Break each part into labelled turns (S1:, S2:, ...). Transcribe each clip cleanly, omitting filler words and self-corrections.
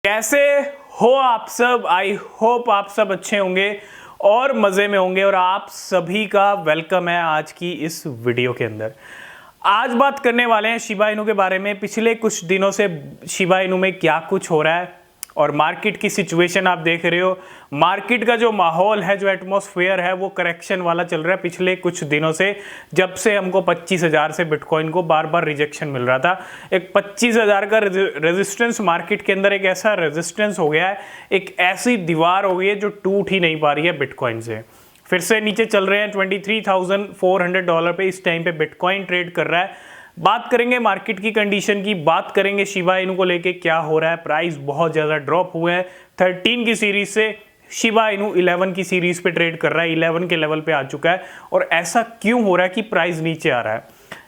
S1: कैसे हो आप सब। आई होप आप सब अच्छे होंगे और मज़े में होंगे और आप सभी का वेलकम है आज की इस वीडियो के अंदर। आज बात करने वाले हैं शिबा इनू के बारे में। पिछले कुछ दिनों से शिबा इनू में क्या कुछ हो रहा है और मार्केट की सिचुएशन आप देख रहे हो। मार्केट का जो माहौल है, जो एटमॉस्फेयर है, वो करेक्शन वाला चल रहा है पिछले कुछ दिनों से। जब से हमको 25,000 से बिटकॉइन को बार बार रिजेक्शन मिल रहा था, एक 25,000 का रेजिस्टेंस मार्केट के अंदर एक ऐसा रेजिस्टेंस हो गया है, एक ऐसी दीवार हो गई है जो टूट ही नहीं पा रही है बिटकॉइन से। फिर से नीचे चल रहे हैं $23,400 पे इस टाइम पे बिटकॉइन ट्रेड कर रहा है। बात करेंगे मार्केट की कंडीशन की, बात करेंगे शिबा इनू को लेके क्या हो रहा है। प्राइस बहुत ज़्यादा ड्रॉप हुए हैं 13 की सीरीज से। शिबा इनू 11 की सीरीज पे ट्रेड कर रहा है, 11 के लेवल पे आ चुका है। और ऐसा क्यों हो रहा है कि प्राइस नीचे आ रहा है?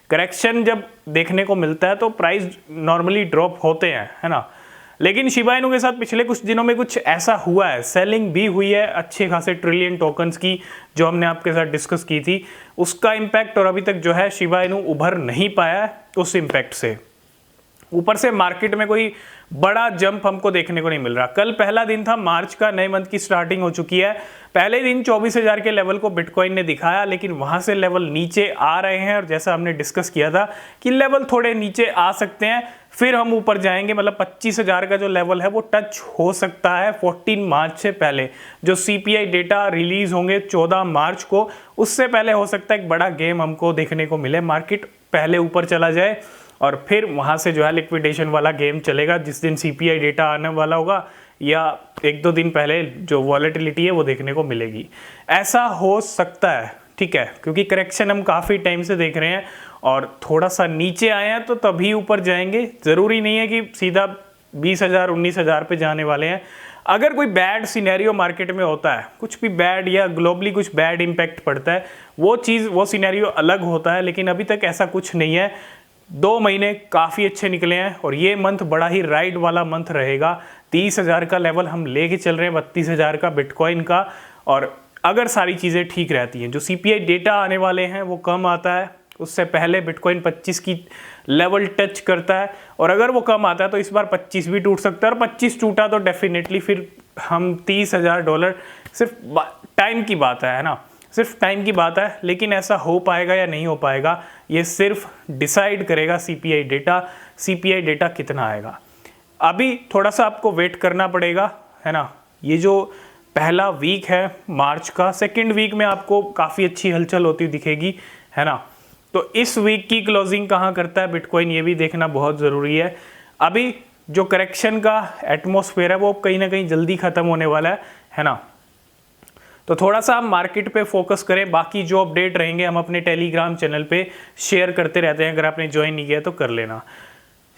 S1: करेक्शन जब देखने को मिलता है तो प्राइस नॉर्मली ड्रॉप होते हैं, है ना। लेकिन शिबा इनू के साथ पिछले कुछ दिनों में कुछ ऐसा हुआ है, सेलिंग भी हुई है अच्छे खासे ट्रिलियन टोकन्स की, जो हमने आपके साथ डिस्कस की थी। उसका इम्पैक्ट और अभी तक जो है शिबा इनू उभर नहीं पाया है उस इम्पैक्ट से। ऊपर से मार्केट में कोई बड़ा जंप हमको देखने को नहीं मिल रहा। कल पहला दिन था मार्च का, नए मंथ की स्टार्टिंग हो चुकी है। पहले दिन 24,000 के लेवल को बिटकॉइन ने दिखाया, लेकिन वहां से लेवल नीचे आ रहे हैं और जैसा हमने डिस्कस किया था कि लेवल थोड़े नीचे आ सकते हैं, फिर हम ऊपर जाएंगे। मतलब 25,000 का जो लेवल है वो टच हो सकता है 14 मार्च से पहले। जो CPI डेटा रिलीज होंगे 14 मार्च को, उससे पहले हो सकता है एक बड़ा गेम हमको देखने को मिले। मार्केट पहले ऊपर चला जाए और फिर वहाँ से जो है लिक्विडेशन वाला गेम चलेगा जिस दिन CPI डेटा आने वाला होगा, या एक दो दिन पहले जो वॉलेटिलिटी है वो देखने को मिलेगी। ऐसा हो सकता है, ठीक है, क्योंकि करेक्शन हम काफ़ी टाइम से देख रहे हैं और थोड़ा सा नीचे आए हैं तो तभी ऊपर जाएंगे। ज़रूरी नहीं है कि सीधा 20,000 19,000 पे जाने वाले हैं। अगर कोई बैड सिनेरियो मार्केट में होता है, कुछ भी बैड या ग्लोबली कुछ बैड इम्पैक्ट पड़ता है, वो सिनेरियो अलग होता है। लेकिन अभी तक ऐसा कुछ नहीं है। 2 महीने काफ़ी अच्छे निकले हैं और ये मंथ बड़ा ही राइड वाला मंथ रहेगा। 30,000 का लेवल हम लेके चल रहे हैं, 32,000 का बिटकॉइन का। और अगर सारी चीज़ें ठीक रहती हैं, जो CPI डेटा आने वाले हैं वो कम आता है, उससे पहले बिटकॉइन 25 की लेवल टच करता है। और अगर वो कम आता है तो इस बार 25 भी टूट सकता है, और 25 टूटा तो डेफिनेटली फिर हम $30,000, सिर्फ टाइम की बात है ना, सिर्फ टाइम की बात है। लेकिन ऐसा हो पाएगा या नहीं हो पाएगा, ये सिर्फ डिसाइड करेगा CPI डेटा। CPI डेटा कितना आएगा, अभी थोड़ा सा आपको वेट करना पड़ेगा, है ना। ये जो पहला वीक है मार्च का, सेकेंड वीक में आपको काफ़ी अच्छी हलचल होती दिखेगी, है ना। तो इस वीक की क्लोजिंग कहाँ करता है बिटकॉइन, ये भी देखना बहुत ज़रूरी है। अभी जो करेक्शन का एटमॉस्फेयर है वो कहीं ना कहीं जल्दी ख़त्म होने वाला है ना। तो थोड़ा सा हम मार्केट पे फोकस करें। बाकी जो अपडेट रहेंगे हम अपने टेलीग्राम चैनल पे शेयर करते रहते हैं, अगर आपने ज्वाइन नहीं किया तो कर लेना।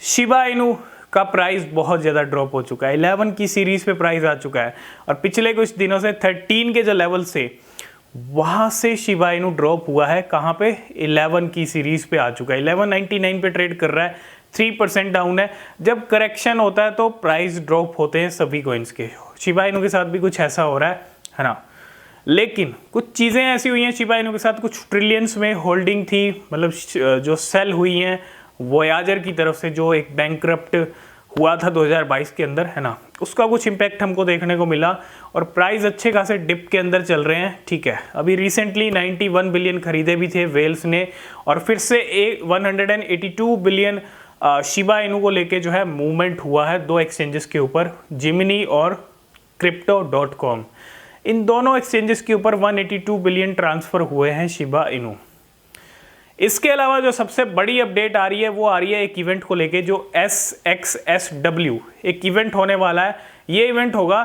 S1: शिबा इनू का प्राइस बहुत ज़्यादा ड्रॉप हो चुका है, 11 की सीरीज़ पे प्राइस आ चुका है और पिछले कुछ दिनों से 13 के जो लेवल से वहाँ से शिबा इनू ड्रॉप हुआ है। कहाँ पे? 11 की सीरीज़ पे आ चुका है। 1199 पे ट्रेड कर रहा है, 3% डाउन है। जब करेक्शन होता है तो प्राइस ड्रॉप होते हैं सभी कॉइन्स के। शिबा इनू के साथ भी कुछ ऐसा हो रहा है ना। लेकिन कुछ चीज़ें ऐसी हुई हैं शिबा इनू के साथ, कुछ ट्रिलियंस में होल्डिंग थी, मतलब जो सेल हुई हैं वोयाजर की तरफ से, जो एक बैंकरप्ट हुआ था 2022 के अंदर, है ना, उसका कुछ इम्पैक्ट हमको देखने को मिला और प्राइस अच्छे खासे डिप के अंदर चल रहे हैं, ठीक है। अभी रिसेंटली 91 बिलियन खरीदे भी थे वेल्स ने, और फिर से 182 बिलियन शिबा इनू को लेके जो है मूवमेंट हुआ है 2 एक्सचेंजेस के ऊपर, जिमिनी और crypto.com। इन दोनों एक्सचेंजेस के ऊपर 182 बिलियन ट्रांसफर हुए हैं शिबा इनू। इसके अलावा जो सबसे बड़ी अपडेट आ रही है वो आ रही है एक इवेंट को लेके, जो SXSW एक इवेंट होने वाला है। ये इवेंट होगा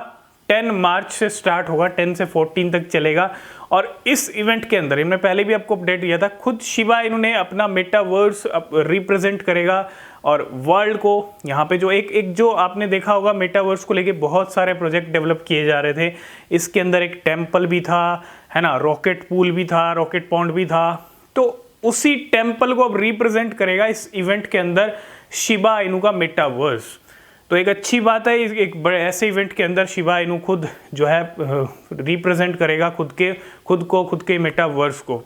S1: 10 मार्च से स्टार्ट होगा, 10 से 14 तक चलेगा। और इस इवेंट के अंदर हमने पहले भी आपको अपडेट दिया था, खुद शिबा इनू ने अपना मेटावर्स रिप्रेजेंट करेगा और वर्ल्ड को यहाँ पे जो एक जो आपने देखा होगा मेटावर्स को लेके बहुत सारे प्रोजेक्ट डेवलप किए जा रहे थे। इसके अंदर एक टेम्पल भी था, है ना, रॉकेट पूल भी था, रॉकेट पॉन्ड भी था। तो उसी टेम्पल को अब रिप्रेजेंट करेगा इस इवेंट के अंदर शिबा इनू का मेटावर्स। तो एक अच्छी बात है, एक बड़े ऐसे इवेंट के अंदर शिबा इनू खुद जो है रिप्रेजेंट करेगा खुद के मेटावर्स को।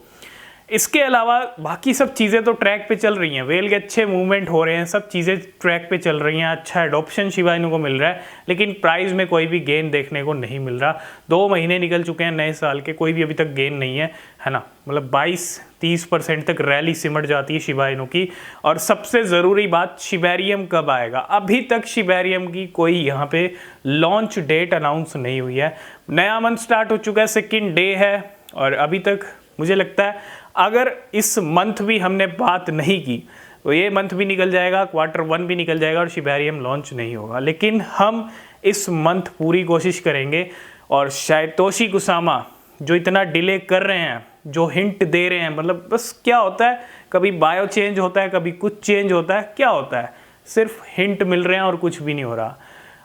S1: इसके अलावा बाकी सब चीज़ें तो ट्रैक पे चल रही हैं, वेल के अच्छे मूवमेंट हो रहे हैं, सब चीज़ें ट्रैक पे चल रही हैं, अच्छा एडॉप्शन शिबा इनू को मिल रहा है, लेकिन प्राइस में कोई भी गेन देखने को नहीं मिल रहा। 2 महीने निकल चुके हैं नए साल के, कोई भी अभी तक गेन नहीं है ना। मतलब 22-30% तक रैली सिमट जाती है शिबा इनू की। और सबसे ज़रूरी बात, शिबेरियम कब आएगा? अभी तक शिबेरियम की कोई यहाँ पे लॉन्च डेट अनाउंस नहीं हुई है। नया मंथ स्टार्ट हो चुका है, 2nd डे है, और अभी तक मुझे लगता है अगर इस मंथ भी हमने बात नहीं की तो ये मंथ भी निकल जाएगा, Q1 भी निकल जाएगा और शिबेरियम लॉन्च नहीं होगा। लेकिन हम इस मंथ पूरी कोशिश करेंगे। और साइतोशी कुसामा जो इतना डिले कर रहे हैं, जो हिंट दे रहे हैं, मतलब बस क्या होता है, कभी बायो चेंज होता है, कभी कुछ चेंज होता है, क्या होता है, सिर्फ हिंट मिल रहे हैं और कुछ भी नहीं हो रहा।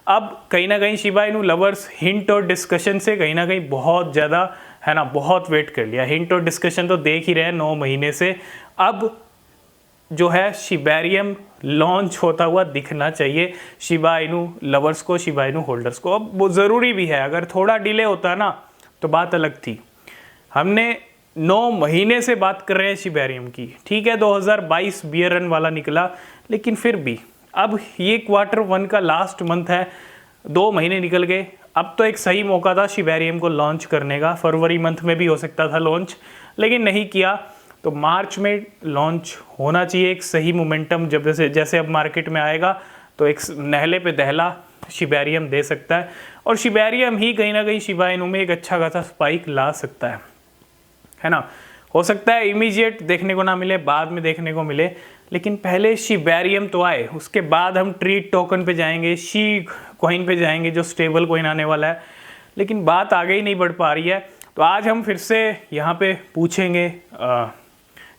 S1: अब कहीं ना कहीं शिबा इनू लवर्स हिंट और डिस्कशन से कहीं ना कहीं बहुत ज़्यादा है ना, बहुत वेट कर लिया। हिंट और डिस्कशन तो देख ही रहे हैं 9 महीने से। अब जो है शिबेरियम लॉन्च होता हुआ दिखना चाहिए शिबा इनू लवर्स को, शिबा इनू होल्डर्स को। अब वो ज़रूरी भी है, अगर थोड़ा डिले होता ना तो बात अलग थी। हमने 9 महीने से बात कर रहे हैं शिबेरियम की, ठीक है 2022 बियर रन वाला निकला, लेकिन फिर भी अब ये Q1 का लास्ट मंथ है, 2 महीने निकल गए। अब तो एक सही मौका था शिबेरियम को लॉन्च करने का, फरवरी मंथ में भी हो सकता था लॉन्च, लेकिन नहीं किया। तो मार्च में लॉन्च होना चाहिए, एक सही मोमेंटम जब जैसे अब मार्केट में आएगा तो एक नहले पे दहला शिबेरियम दे सकता है, और शिबेरियम ही कहीं ना कहीं शिबा इनू में एक अच्छा खासा स्पाइक ला सकता है ना। हो सकता है इमीडिएट देखने को ना मिले, बाद में देखने को मिले, लेकिन पहले शिबेरियम तो आए, उसके बाद हम ट्रीट टोकन पे जाएंगे, शी कॉइन पे जाएंगे जो स्टेबल कॉइन आने वाला है। लेकिन बात आगे ही नहीं बढ़ पा रही है। तो आज हम फिर से यहाँ पे पूछेंगे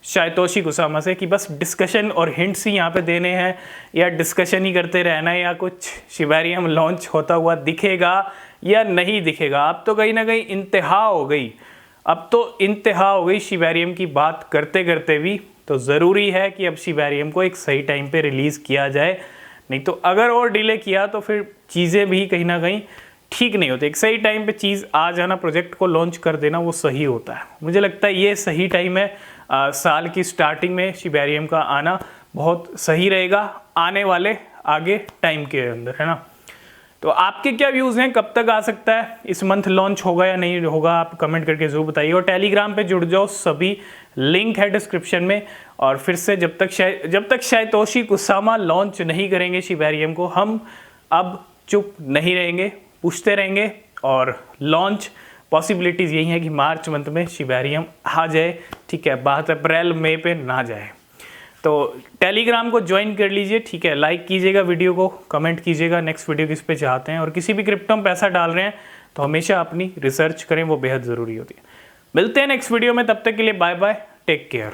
S1: साइतोशी कुसामा से कि बस डिस्कशन और हिंट्स ही यहाँ पे देने हैं, या डिस्कशन ही करते रहना है, या कुछ शिबेरियम लॉन्च होता हुआ दिखेगा या नहीं दिखेगा। अब तो कहीं ना कहीं इंतहा हो गई, अब तो इंतहा हो गई शिबेरियम की बात करते करते भी। तो ज़रूरी है कि अब शिबेरियम को एक सही टाइम पे रिलीज़ किया जाए, नहीं तो अगर और डिले किया तो फिर चीज़ें भी कहीं ना कहीं ठीक नहीं होती। एक सही टाइम पे चीज़ आ जाना, प्रोजेक्ट को लॉन्च कर देना, वो सही होता है। मुझे लगता है ये सही टाइम है, साल की स्टार्टिंग में शिबेरियम का आना बहुत सही रहेगा आने वाले आगे टाइम के अंदर, है ना। तो आपके क्या व्यूज़ हैं, कब तक आ सकता है, इस मंथ लॉन्च होगा या नहीं होगा, आप कमेंट करके ज़रूर बताइए। और टेलीग्राम पे जुड़ जाओ, सभी लिंक है डिस्क्रिप्शन में। और फिर से जब तक साइतोशी कुसामा लॉन्च नहीं करेंगे शिबेरियम को, हम अब चुप नहीं रहेंगे, पूछते रहेंगे। और लॉन्च पॉसिबिलिटीज़ यही है कि मार्च मंथ में शिबेरियम आ जाए, ठीक है, बात अप्रैल मई पे ना जाए। तो टेलीग्राम को ज्वाइन कर लीजिए, ठीक है, लाइक कीजिएगा वीडियो को, कमेंट कीजिएगा नेक्स्ट वीडियो किस पे चाहते हैं, और किसी भी क्रिप्टो में पैसा डाल रहे हैं तो हमेशा अपनी रिसर्च करें, वो बेहद ज़रूरी होती है। मिलते हैं नेक्स्ट वीडियो में, तब तक के लिए बाय बाय, टेक केयर।